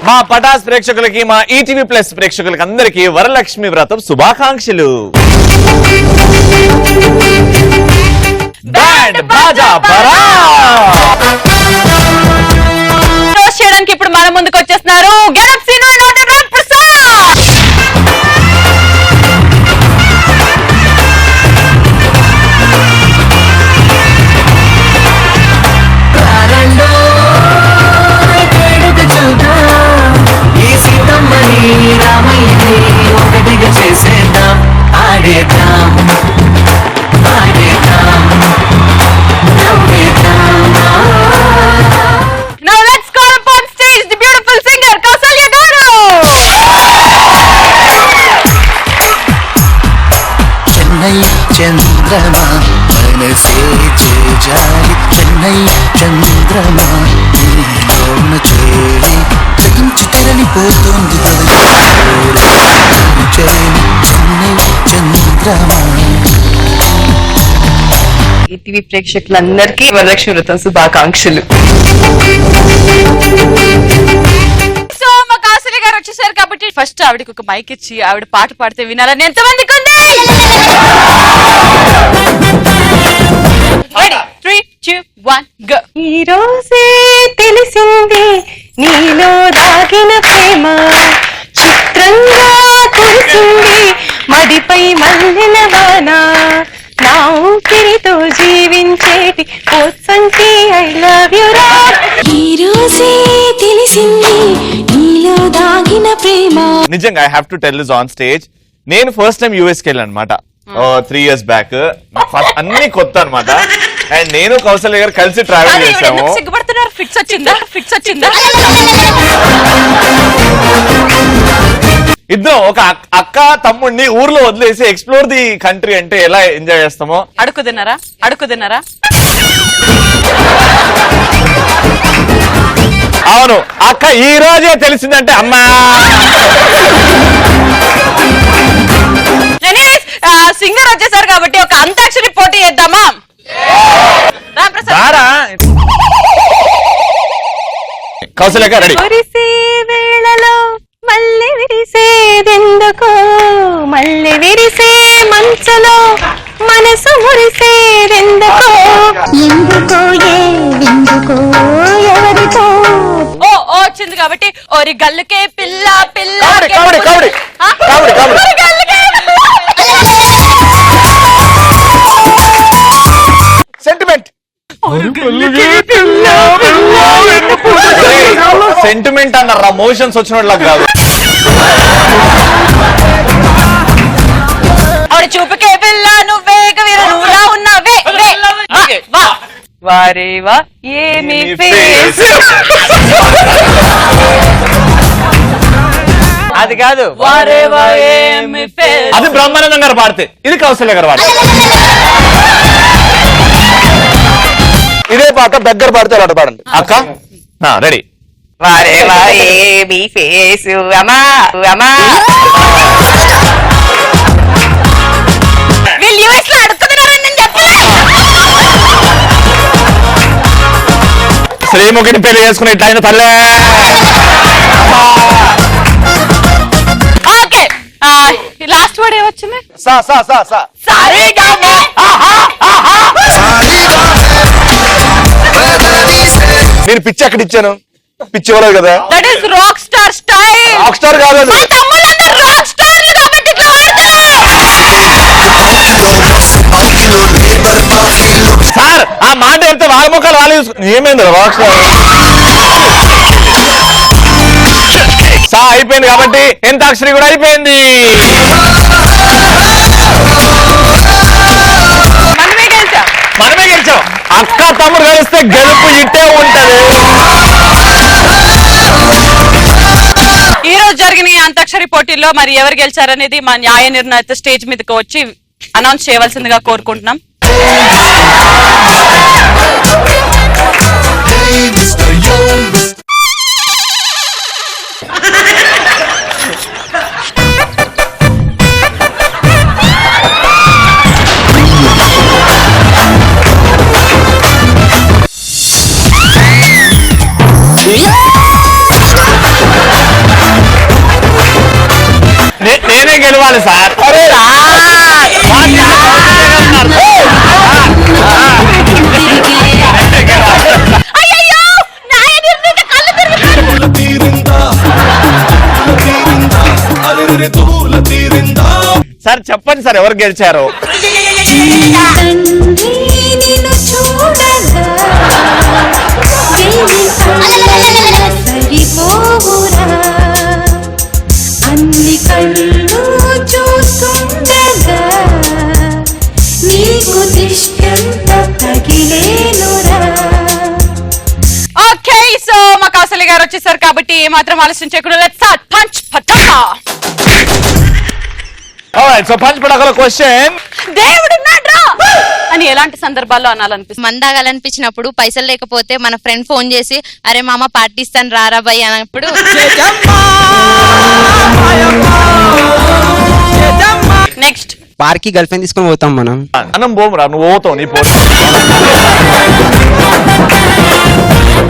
మా పటాస్ ప్రేక్షకులకి మా ఈటీవీ ప్లస్ ప్రేక్షకులకి అందరికీ వరలక్ష్మి వ్రతం శుభాకాంక్షలు. చేయడానికి ఇప్పుడు మన ముందుకు వచ్చేస్తున్నారు గెటప్ సీను ప్రసాద్. ఒకటిగా చేసేద్దాం ఆడేద్దాం ఆడేద్దాం Now let's call upon stage the beautiful singer Kausalya garu. Chennai చంద్రమా మనసే చేజాలి చెన్నై చంద్రమా నీలోన చేరి చకించి తెరలిపోతుంది చెన్నై చంద్రమా. ఈటీవీ ప్రేక్షకులందరికీ వరలక్ష్మి వ్రతం శుభాకాంక్షలు. సో మా కౌసల్య గారు వచ్చేసారు కాబట్టి ఫస్ట్ ఆవిడకి ఒక మైక్ ఇచ్చి ఆవిడ పాట పాడితే వినాలని ఎంతమందికి ఉంది? 3, 2, 1 go. ఈ రోజే తెలిసింది నీలో దాగిన ప్రేమ చిత్రంగా కురిసింది మదిపై మల్లెల వాన నా ఊపిరితో జీవించేటి పోసంటి ఐ లవ్ యు రా. ఈ రోజే తెలిసింది నీలో దాగిన ప్రేమ. నిజంగా I have to tell this on stage. నేను ఫస్ట్ టైం యూఎస్ కి వెళ్ళాను అనమాట 3 years బ్యాక్. అన్ని కొత్త అనమాట. అండ్ నేను కౌసల్య గారు కలిసి ట్రావెల్ చేసాము. సిగ్గుపడుతున్నారు? ఫిక్స్ వచ్చిందా? ఫిక్స్ వచ్చిందా? ఇద్దరం ఒక అక్క తమ్ముడిని ఊర్లో వదిలేసి ఎక్స్ప్లోర్ ది కంట్రీ అంటే ఎలా ఎంజాయ్ చేస్తామో. అడుగుతున్నారా? అడుగుతున్నారా? అవును అక్క ఈ రోజే తెలిసిందంటే అమ్మా. సింగర్ వచ్చేసారు కాబట్టి ఒక అంతాక్షరి పోటీ చేద్దామా? కౌసల్య గారు రెడీ. వేళలో మళ్ళీ విరిసేదెందుకో మళ్ళీ విరిసే మంచలో మనసు మురిసేదెందుకో ఎందుకో ఎందుకో ఎవరికో. ఓ వచ్చింది కాబట్టి ఓరి గల్లుకే పిల్ల పిల్ల సెంటిమెంట్. సెంటిమెంట్ అన్నారా? మోషన్స్ వచ్చినట్లా కాదు. ఆవిడ చూపుకే పిల్ల నువ్వే నువ్వులా ఉన్నావే వారే వా ఏమి ఫేస్. అది కాదు వారే వా ఏమి ఫేస్. అది బ్రహ్మానందం గారు పాడితే, ఇది కౌసల్య గారు పాడితే. ఇదే పాట దగ్గర పాడితే అలా పాడండి అక్క. రెడీ. వారే వా ఏమి ఫేస్ అమ్మా అమ్మా. వీళ్ళు యూఎస్ లో అడుగుతున్నారని నేను చెప్పలే. శ్రీముఖిని పెళ్లి చేసుకుని ఇట్లా అయిన తల్లే. ఓకే లాస్ట్ వర్డ్ ఏమొచ్చింది? నేను పిచ్చి ఎక్కడ ఇచ్చాను? పిచ్చి ఇవ్వలేదు కదా. That is rock star style. Rock star కాదు అది. రాక్ స్టార్ కాబట్టి ఇట్లా సార్ ఆ మాట చెప్తే వాళ్ళ ముఖాలు వాళ్ళు ఏమైంది రాక్ స్టార్. సా అయిపోయింది కాబట్టి ఎంతాక్షరి కూడా అయిపోయింది. మనమే గెలిచాం. అక్క తమ్ముడు కలిస్తే గెలుపు ఇట్టే ఉంటది. ఈ రోజు జరిగిన ఈ అంతాక్షరి పోటీల్లో మరి ఎవరు గెలిచారనేది మా న్యాయ నిర్ణేత స్టేజ్ మీదకి వచ్చి అనౌన్స్ చేయవలసిందిగా కోరుకుంటున్నాం. నేనే గెలవాలి సార్. సార్ చెప్పండి సార్ ఎవరు గెలిచారు? అన్ని కళ్ళు చూస్తుండగా నీకు దిష్టంత తగిలేనురా. ఓకే సో మా కౌసల్య గారు వచ్చేసారు కాబట్టి ఏమాత్రం ఆలస్యం చేయకుండా లెట్స్ స్టార్ట్ పంచ్ పటాకా. ఆల్రైట్, సో పంచ్ పటాకాల క్వశ్చన్. దేవుడున్నాడ్రా అని ఎలాంటి సందర్భాల్లో అనాలనిపిస్తుంది? మందాగాలనిపించినప్పుడు పైసలు లేకపోతే మన ఫ్రెండ్ ఫోన్ చేసి అరే మామ పార్టీ ఇస్తాను రారా బై అన్నప్పుడు నెక్స్ట్ పార్క్ కి గర్ల్ ఫ్రెండ్ తీసుకొని పోతాం మనం. అన్నం పోమురా, నువ్వు పోతావు. నీ పోతా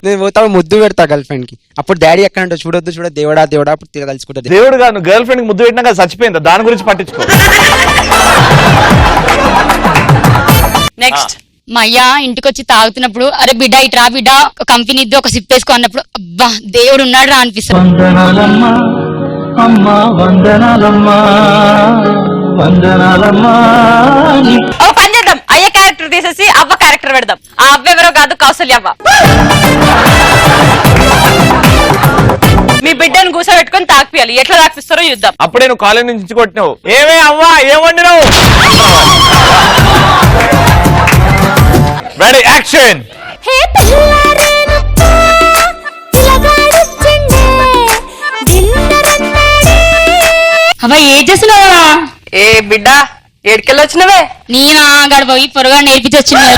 నేను పోతా ముద్దు పెడతా గర్ల్ ఫ్రెండ్ కి. అప్పుడు డాడీ ఎక్కడ ఉంటా చూడొద్దు చూడ దేవుడా దేవుడా అప్పుడు కలుసుకుంటా. దేవుడు గారు గర్ల్ ఫ్రెండ్ కి ముద్దు పెట్టినాక చచ్చిపోయింది, దాని గురించి పట్టించుకో. నెక్స్ట్ మా అయ్య ఇంటికి వచ్చి తాగుతున్నప్పుడు అరే బిడ్డ ఇట్రా బిడ్డ కంపెనీ ఇద్దు ఒక సిప్ వేసుకో అన్నప్పుడు అబ్బా దేవుడు ఉన్నాడు రా అనిపిస్తుంది. వందనాలమ్మా అమ్మా వందనాలమ్మా వందనాలమ్మా. ఓ పని చేద్దాం, అయ్య క్యారెక్టర్ తీసేసి అవ్వ క్యారెక్టర్ పెడదాం. ఆ అవ్వ ఎవరో కాదు, కౌసల్య అవ్వ. మీ బిడ్డను కూర్చోబెట్టుకొని తాకిపియాలి. ఎట్లా తాకిపిస్తారో చూద్దాం. అప్పుడే నువ్వు కాలేజ్ నుంచి కొట్టినావు. ఏమే అవ్వా ఏం వండినావు? Ready action. హే పిల్లారేనప్ప పిల్లగాడొచ్చిండే దిన్నరన్నాడే. అబ్బా ఏం చేస్తున్నావా? ఏ బిడ్డ ఏడుకెళ్ళి వచ్చినవే? నేనా గడపోయి పొరగా నేర్పించి వచ్చింది.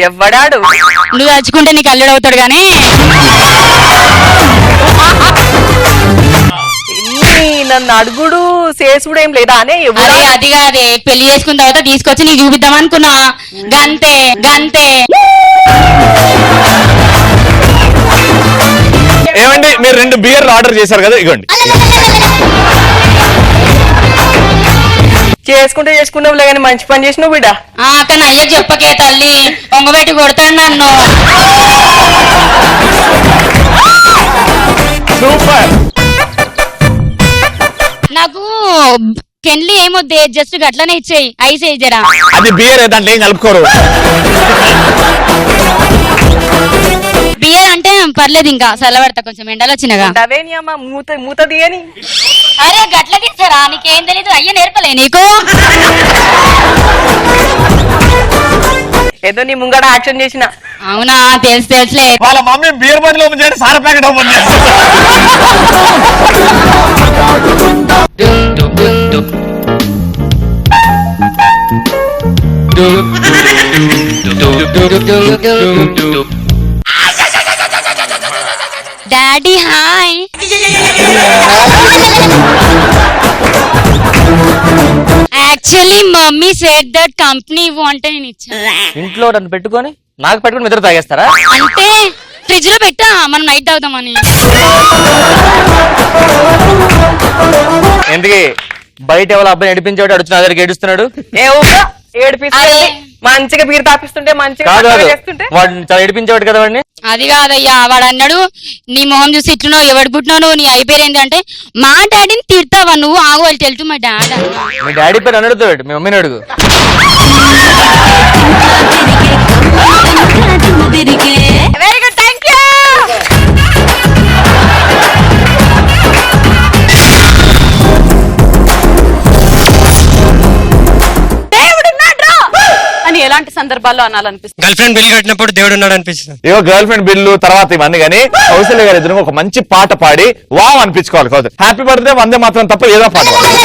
ఎవ్వడాడు? నువ్వు తలుచుకుంటే నీకు అల్లుడు అవుతాడు గానీ నన్ను అడుగుడు చేసుడు ఏం లేదా అనే. అరే అది కాదే పెళ్లి చేసుకున్న తర్వాత తీసుకొచ్చి నీకు చూపిద్దాం అనుకున్నా. గంతే గంతే. ఏమండి మీరు 2 బియర్లు ఆర్డర్ చేశారు కదా, ఇగోండి. చేసుకుంటావులే కానీ మంచి పని చేసినావు బిడ్డ. అక్కడ అయ్యకు చెప్పకే తల్లి పొంగబెట్టి కొడతాడు నన్ను. సూపర్. నాకు కెన్లీ ఏమొద్దే జస్ట్ గట్లనే ఇచ్చేయి ఐస్ జరా. అది బియర్, దాంట్లో ఏం కలుపుకోరు. బియర్ అంటే పర్లేదు ఇంకా చల్లబడతా కొంచెం ఎండలు వచ్చినగా. మూత దియని. అరే గట్ల తీసారా నీకేం తెలీదు అయ్య నేర్పలే నీకు. ఏదో నీ ముంగడ యాక్షన్ చేసిన. అవునా తెలుసులే. వాళ్ళ మమ్మీ బియర్ బదులు ఓపెన్ చేయండి, సారా ప్యాకెట్ ఓపెన్ చేస్తారు. Daddy hi. Actually mummy said that company ఇవ్వంటే నేను ఇచ్చాను. ఇంట్లో నన్ను పెట్టుకొని నాకు పెట్టుకుని నిద్ర తాగేస్తారా? అంటే ఫ్రిడ్జ్ లో పెట్టా మనం నైట్ తాగుదామని. ఎందుకు బయట ఎవరు అబ్బాయి నడిపించేవాడు అడుగుతున్నా దగ్గరికి ఏడుస్తున్నాడు. మంచిగా బీరు తాపిస్తుంటే మంచిగా వాడు చాలా ఏడిపించేవాడు కదా వాడిని. అది కాదయ్యా వాడు అన్నాడు నీ మొహం చూసి ఇట్లున్నావు ఎవడు పుట్టినావు నువ్వు నీ అయిపోయింది అంటే మా డాడీని తిడతావా నువ్వు ఆగు వాళ్ళు తెలుసు మా డాడీ. మీ డాడీ పేరు అని అడుగుతాడు, మీ మమ్మీని అడుగు. Very good thank you. ఎలాంటి సందర్భాల్లో అనాలనిపిస్తుంది? గర్ల్ ఫ్రెండ్ బిల్ కట్టినప్పుడు దేవుడు ఉన్నాడు అనిపిస్తుంది. ఇగో గర్ల్ ఫ్రెండ్ బిల్లు తర్వాత ఇవన్నీ కానీ కౌశల్య గారు ఎదురు ఒక మంచి పాట పాడి వావ్ అనిపించుకోవాలి. కౌశల్య హ్యాపీ బర్త్డే వందే మాత్రం తప్ప ఏదో పాట పాడాలి.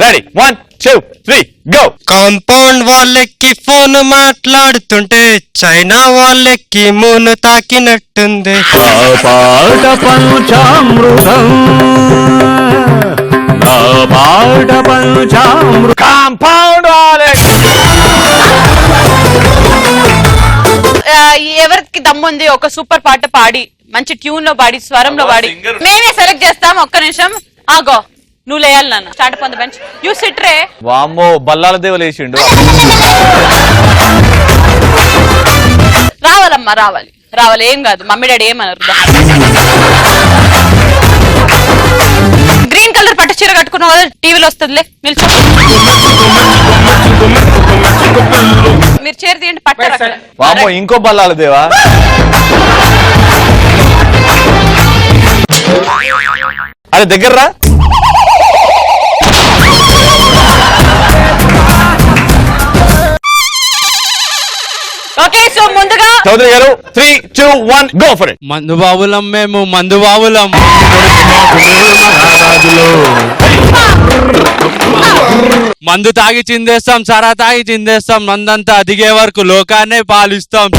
Ready 1 2 3 go. కాంపౌండ్ వాళ్ళకి ఫోన్ మాట్లాడుతుంటే చైనా వాళ్ళకి మూను తాకినట్టుంది. పాట పంచామృతం నా పాట పంచామృతం. కాంపౌండ్ ఎవరికి దమ్ముంది ఒక సూపర్ పాట పాడి మంచి ట్యూన్ లో పాడి స్వరంలో పాడి మేమే సెలెక్ట్ చేస్తాం. ఒక్క నిమిషం ఆగో, నువ్వు లేయాలి నాన్న. Start up on the bench. You sit రే. వామ్మో బల్లాల దేవులు వేసిండు. రావాలమ్మా, రావాలి రావాలి, ఏం కాదు. మమ్మీ డాడీ ఏమన్నారు? గ్రీన్ కలర్ పట్టు చీర కట్టుకున్న వాళ్ళు టీవీలో వస్తుందిలే, నిల్చో. మీరు చీర తీయండి, పట్టారు అక్కడ. వామ్మో ఇంకో బల్లాల దేవా. అది దగ్గర రా. ఓకే, సో ముందుగా చౌదరి గారు 3 2 1 గో ఫర్ ఇట్. మందు బాబులం మేము, మందు బాబులం. మందు తాగి చిందేస్తాం, సారా తాగి చిందేస్తాం, మందంతా దిగే వరకు లోకాన్నే పాలిస్తాం.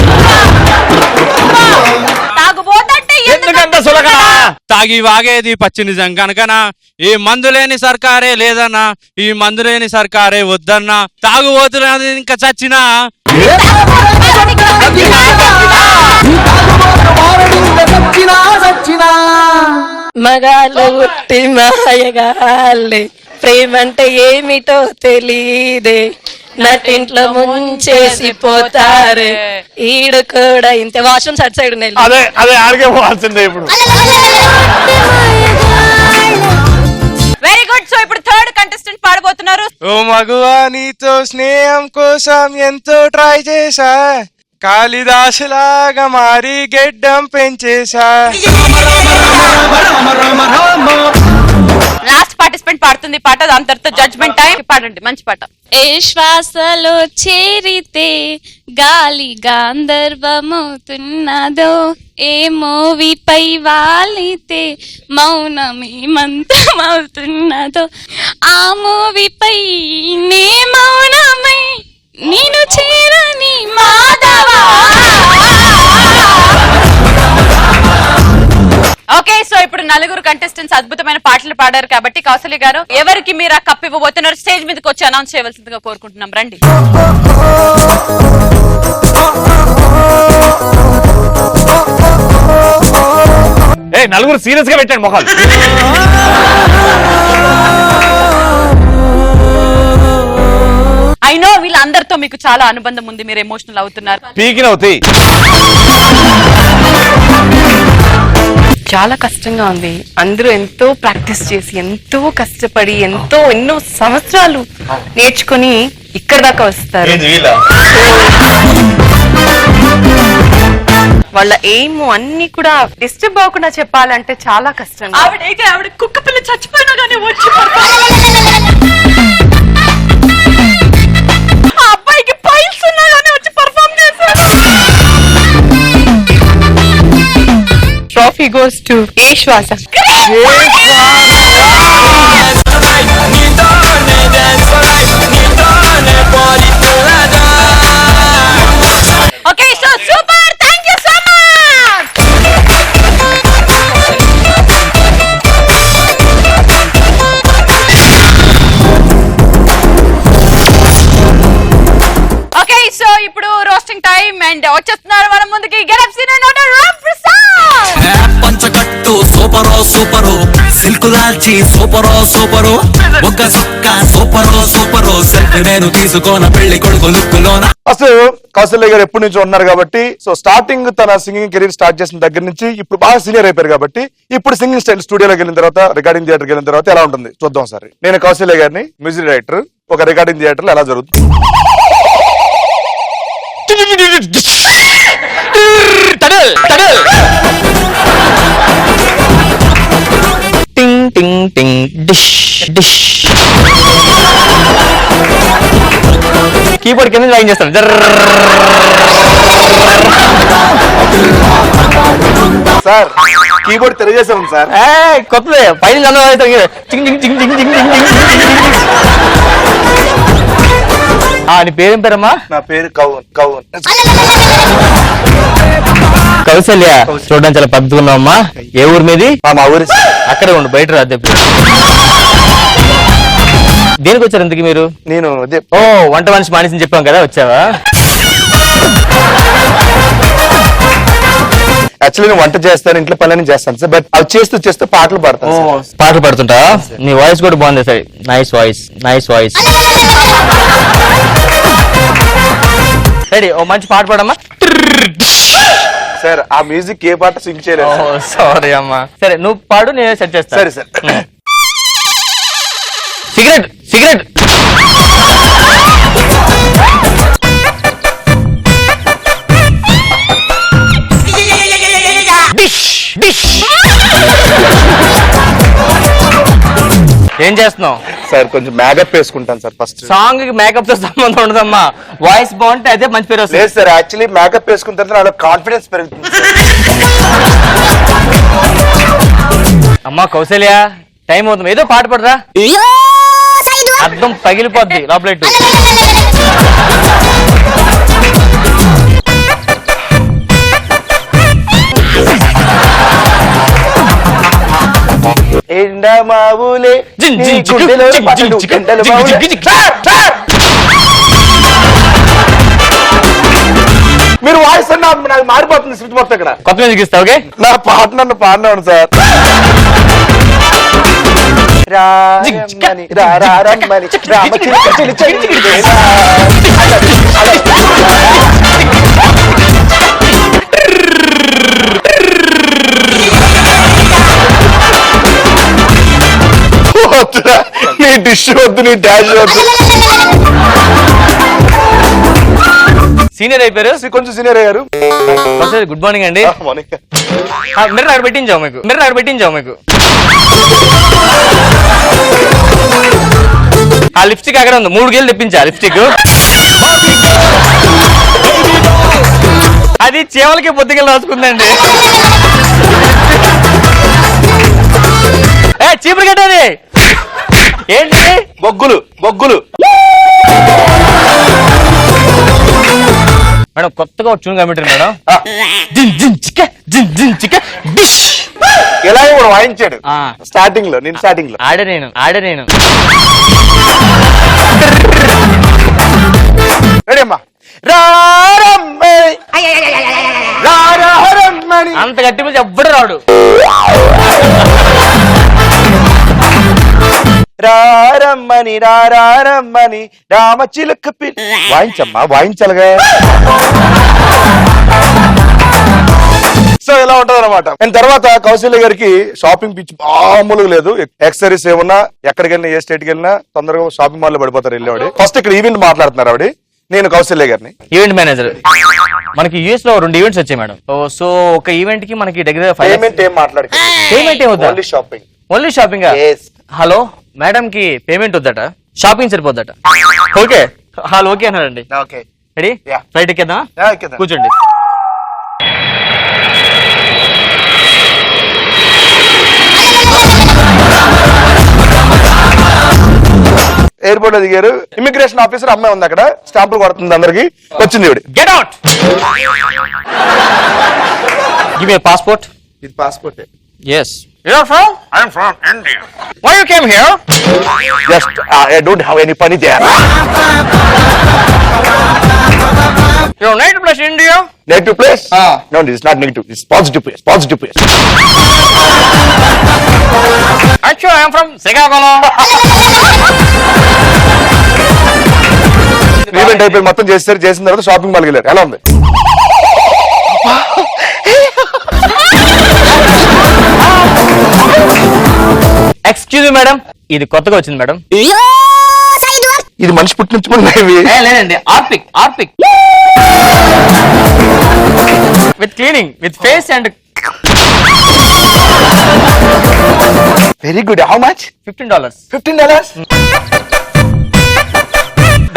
తాగుబోతంటే ఎందుకంత సులకన? తాగి వాగేది పచ్చి నిజం కనుకనా, ఈ మందు లేని సర్కారే లేదన్నా, ఈ మందు లేని సర్కారే వద్దన్నా, తాగుబోతున్నది ఇంకా చచ్చినా. మగాళ్ళు ఉట్టి మాయగాళ్ళే, ప్రేమంటే ఏమిటో తెలీదే, నటింట్లో ముంచేసి పోతారే, ఈడు కూడా ఇంతే. వాష్రూమ్ సైడ్ సైడ్ ఉన్నాయి. అదే అదే ఆడికే పోవాల్సిందే ఇప్పుడు. Very good. సో ఇప్పుడు థర్డ్ కంటెస్టెంట్ పాడబోతున్నారు. ఓ మగువా నీతో స్నేహం కోసం ఎంతో ట్రై చేశా, కాళిదాసులాగా మారి గెడ్డం పెంచేశా. లాస్ట్ పార్టిసిపెంట్ పాడుతుంది పాట, దాని తర్వాత జడ్జ్మెంట్ టైం. పాడండి మంచి పాట. ఏ శ్వాసలో చేరితే గాలి గాంధర్వమవుతున్నదో, ఏ మూవీపై వాలితే మౌనమే మంత్రమవుతున్నదో, ఆ మూవీపై నే మౌనమై నేను చేరని మాధవా. ఓకే, సో ఇప్పుడు నలుగురు కంటెస్టెంట్స్ అద్భుతమైన పాటలు పాడారు కాబట్టి కౌశల్య గారు ఎవరికి మీరు ఆ కప్ ఇవ్వబోతున్నారు స్టేజ్ మీదకి వచ్చి అనౌన్స్ చేయవలసిందిగా కోరుకుంటున్నాం. రండి. నలుగురు సీరియస్ గా పెట్టండి మొహాలు. ఐ నో వీళ్ళందరితో మీకు చాలా అనుబంధం ఉంది, మీరు ఎమోషనల్ అవుతున్నారు. పీకిన అవుతాయి. చాలా కష్టంగా ఉంది. అందరూ ఎంతో ప్రాక్టీస్ చేసి, ఎంతో కష్టపడి, ఎన్నో సంవత్సరాలు నేర్చుకుని ఇక్కడ దాకా వస్తారు. వాళ్ళ ఎయిమ్ అన్ని కూడా డిస్టర్బ్ అవ్వకుండా చెప్పాలంటే చాలా కష్టం. ఆవిడ కుక్క పిల్ల చచ్చిపోయినా కానీ వచ్చి ఆ అబ్బాయికి పైల్స్ ఉన్నా కానీ వచ్చి పర్ఫార్మ్ చేశారు. ట్రోఫీ గోస్ టు ఏ శ్వాస. Okay, so super, thank you so much. Okay, so ఇప్పుడు రోస్టింగ్ టైం అండ్ వచ్చేస్తున్నారు మన ముందుకి గెటప్ సీనియర్ నోటర్ రామ్ ప్రసాద్. పంచకట్టు సూపరో సూపరు, సిల్కు లాల్చి సూపరో సూపరు, ఒక్క సుక్క సూపరో సూపరు, సెల్ఫీ నేను తీసుకోన పెళ్లి కొడుకు లుక్కులోన. అసలు కౌశల్య గారు ఎప్పటి నుంచి ఉన్నారు కాబట్టి, సో స్టార్టింగ్ తన సింగింగ్ కెరీర్ స్టార్ట్ చేసిన దగ్గర నుంచి ఇప్పుడు బాగా సీనియర్ అయిపోయారు కాబట్టి, ఇప్పుడు సింగింగ్ స్టైల్ స్టూడియోలోకి వెళ్ళిన తర్వాత, రికార్డింగ్ థియేటర్కి వెళ్ళిన తర్వాత ఎలా ఉంటుంది చూద్దాం సార్. నేను కౌశల్య గారిని మ్యూజిక్ డైరెక్టర్, ఒక రికార్డింగ్ థియేటర్ లో ఎలా జరుగుతుంది. టింగ్ టింగ్ టింగ్ డిష్ డిష్. కీబోర్డ్ కింద జాయిన్ చేస్తాను. సార్ కీబోర్డ్ తెలియజేసాం సార్. కొత్తదే పైన చింగ్ చింగ్ చింగ్ చింగ్ చింగ్ చింగ్ చింగ్. నీ పేరేం పేరమ్మా? నా పేరు కౌన్. కౌసల్య, చూడడానికి చాలా పద్ధతిగా ఉన్నావమ్మా. ఏ ఊరు మీది? మా ఊరి. అక్కడే ఉండు, బయట రాదు. దేనికి వచ్చారు ఇంతకి మీరు? నేను వంట మనిషి మానేసి చెప్పాం కదా, వచ్చావా? యాక్చువల్లీ నేను వంట చేస్తాను, ఇంట్లో పనులన్నీ చేస్తాను సార్. బట్ అవి చేస్తూ పాటలు పాడతాను. పాటలు పాడుతుంటా? నీ వాయిస్ కూడా బాగుంది సార్. Nice voice. రెడీ, ఓ మంచి పాట పాడమ్మా. సార్ ఆ మ్యూజిక్ ఏ పాట సింగ్ చేయలేదు. సారీ అమ్మా. సరే నువ్వు పాడు, నేను సెట్ చేస్తాను. సరే సార్. సిగరెట్ ఏం చేస్తున్నావు సార్? కొంచెం మేకప్ వేసుకుంటాను సార్. ఫస్ట్ సాంగ్ కి మేకప్ తో సంబంధం ఉండదమ్మా. వాయిస్ బాగుంటే అదే మంచి పేరు వస్తుంది. లేదు సార్, యాక్చువల్లీ మేకప్ వేసుకున్న తర్వాత నాలో కాన్ఫిడెన్స్ పెరుగుతుంది. అమ్మా కౌసల్య, టైం అవుతుంది, ఏదో పాట పడరా. అర్థం పగిలిపోద్ది లోపలెట్టు. ఎండమావులే మీరు వాయిస్ అన్నా నాకు మారిపోతుంది స్విచ్ మొత్తం ఇక్కడ. కొత్త మ్యూజిక్ ఇస్తా, ఓకే? నా పాట నన్ను పాడినాను సార్. నీ డిష్ వద్దు, నీ డాష్ వద్దు. సీనియర్ అయిపోయారు, కొంచెం సీనియర్ అయ్యారు. గుడ్ మార్నింగ్ అండి. మీరు అక్కడ పెట్టించావు మీకు ఆ లిప్స్టిక్ అక్కడ ఉంది, 3 గేలు తెప్పించా లిప్స్టిక్. అది చీమలకి పొద్దుకెళ్ళి రాసుకుందండి. చీపురు కట్టేది ఏంటి? బొగ్గులు. మేడం కొత్తగా వచ్చును కాబట్టి మేడం ఎలాగో కూడా వాయించాడు స్టార్టింగ్ లో. ఆడే నేను రెడీమ్మా. అంత గట్టి మీద ఎవ్వడు రాడు. రారమ్మని రామచిలక వాయించమ్మా, వాయించాలిగా. సో ఇలా ఉంటది అనమాట. అండ్ తర్వాత కౌశల్య గారికి షాపింగ్ పిచ్చి మామూలుగా లేదు. ఎక్సరీస్ ఏమన్నా, ఎక్కడికి వెళ్ళినా, ఏ స్టేట్కి వెళ్ళినా తొందరగా షాపింగ్ మాల్ లో పడిపోతారు వెళ్ళేవాడి. ఫస్ట్ ఇక్కడ ఈవెంట్ మాట్లాడుతున్నారు ఆవిడ. నేను కౌశల్య గారిని, ఈవెంట్ మేనేజర్. మనకి యూఎస్ లో 2 ఈవెంట్స్ వచ్చాయి మేడం. సో ఒక ఈవెంట్ కి మనకి దగ్గర పేమెంట్ ఏం మాట్లాడు, పేమెంట్ ఏం వద్దా? Only shopping. హలో మేడం కి పేమెంట్ వద్దట, షాపింగ్ సరిపోద్దట. ఓకే హలో, ఓకే అన్నారండి. రెడీ, ఫ్లైట్ ఎక్కేద్దాం, కూర్చోండి. ఎయిర్పోర్ట్ లో దిగారు. ఇమిగ్రేషన్ ఆఫీసర్ అమ్మాయి ఉంది అక్కడ, స్టాంపులు కొడుతుంది అందరికి. వచ్చింది ఇవిడి. Get out. Give me passport. ఇది passport. Yes. You are from? I am from India. Why you came here? Just I don't have any money there. Your native place India? Native place? No, this is not negative. This is positive place. Positive place. Actually, I am from Srikakulam. Event అయిపోయి మొత్తం చేసిన తర్వాత shopping మాల్కి వెళ్ళారు. ఎలా ఉంది? Excuse me madam, ఇది కొత్తగా వచ్చింది మేడం. ఇది మనిషి పుట్టించుకున్నాయి. లేదండి, Harpic with cleaning with face and. Very good. How much? $15. $15.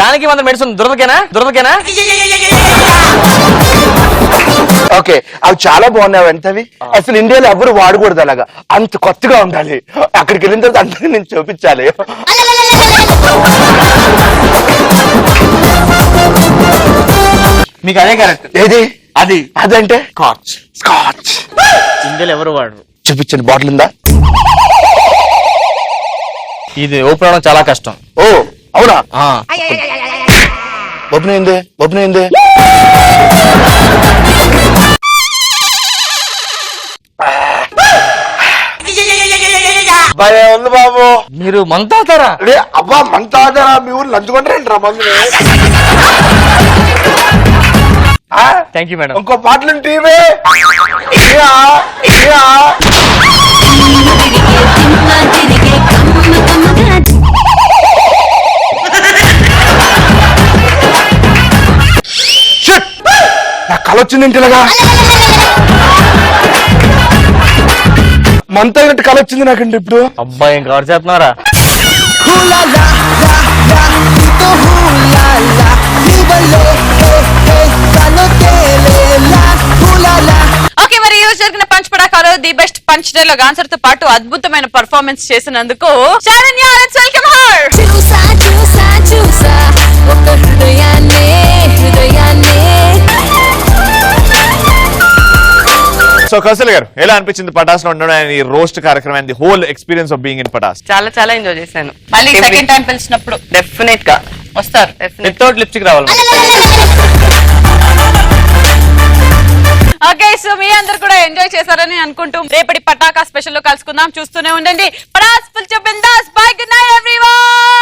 దానికి జానకి మంత్రం మెడిసిన్ దురదకేనా ఓకే, అవి చాలా బాగున్నాయి. ఎంతవి అసలు ఇండియాలో ఎవరు వాడకూడదు అలాగా, అంత కొత్తగా ఉండాలి. అక్కడికి వెళ్ళిన తర్వాత అందరికీ నేను చూపించాలి. మీకు అదే కరెక్ట్. ఏది అది అదంటే స్కాచ్. ఇండియాలో ఎవరు వాడరు. చూపించండి, బాటిల్ ఉందా? ఇది ఓపెన్ అవడం చాలా కష్టం. ఓ అవునా? ఆ. ఓపెన్ అయింది. భలే ఉంది బాబు. మీరు మంతాతారా? అబ్బా మంతాదరా, మీ ఊరు లంచుకుంటారండి రా మందుని. Thank you madam. ఇంకో పాటలు టీవీ నా కళ వచ్చింది ఇంటిలాగా, మంత అయినట్టు కళ వచ్చింది నాకండి ఇప్పుడు. అబ్బాయి ఏం కవర్ చేస్తున్నారా? ఓకే, మరి ఈ రోజు జరిగిన పంచ్ పడాకాలో the best punch dialogue answer తో పాటు అద్భుతమైన పర్ఫార్మెన్స్ చేసినందుకు శరణ్య, లెట్స్ వెల్కమ్ హర్. చూసా ఒక హృదయాన్నే సో కౌశల్ గారు, ఎలా అనిపించింది పటాస్ లో ఉండడం అండ్ ఈ రోస్ట్ కార్యక్రమం and the whole experience of being in Patas? చాలా చాలా ఎంజాయ్ చేశాను. మళ్ళీ సెకండ్ టైం పిలిచినప్పుడు డెఫినెట్ గా వస్తారు. వితౌట్ లిప్స్టిక్ రావాలి. ఓకే, సో మీ అందరు కూడా ఎంజాయ్ చేశారని అనుకుంటూ రేపటి పటాకా స్పెషల్ లో కలుసుకుందాం. చూస్తూనే ఉండండి Patas full bindaas. Bye, good night everyone.